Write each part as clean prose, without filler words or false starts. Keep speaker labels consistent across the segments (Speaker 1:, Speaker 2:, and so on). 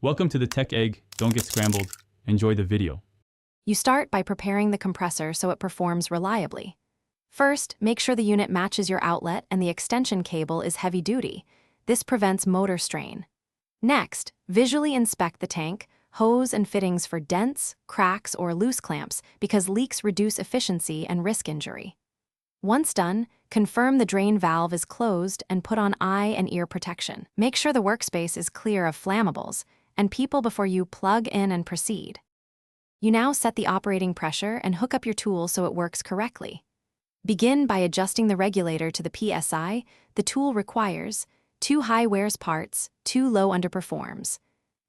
Speaker 1: Welcome to the Tech Egg. Don't get scrambled. Enjoy the video.
Speaker 2: You start by preparing the compressor so it performs reliably. First, make sure the unit matches your outlet and the extension cable is heavy-duty. This prevents motor strain. Next, visually inspect the tank, hose, and fittings for dents, cracks, or loose clamps because leaks reduce efficiency and risk injury. Once done, confirm the drain valve is closed and put on eye and ear protection. Make sure the workspace is clear of flammables and people before you plug in and proceed. You now set the operating pressure and hook up your tool so it works correctly. Begin by adjusting the regulator to the PSI the tool requires. Too high wears parts, too low underperforms.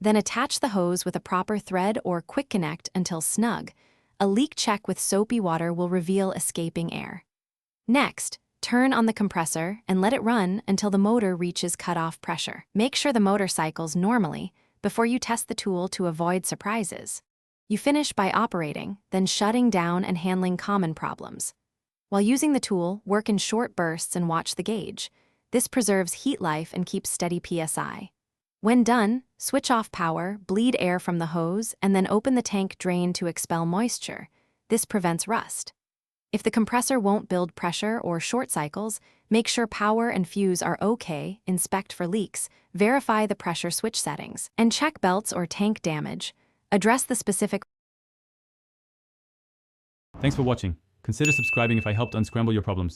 Speaker 2: Then attach the hose with a proper thread or quick connect until snug. A leak check with soapy water will reveal escaping air. Next, turn on the compressor and let it run until the motor reaches cutoff pressure. Make sure the motor cycles normally before you test the tool to avoid surprises. You finish by operating, then shutting down and handling common problems. While using the tool, work in short bursts and watch the gauge. This preserves heat life and keeps steady PSI. When done, switch off power, bleed air from the hose, and then open the tank drain to expel moisture. This prevents rust. If the compressor won't build pressure or short cycles, make sure power and fuse are okay, inspect for leaks, verify the pressure switch settings, and check belts or tank damage. Address the specific.
Speaker 1: Thanks for watching. Consider subscribing if I helped unscramble your problems.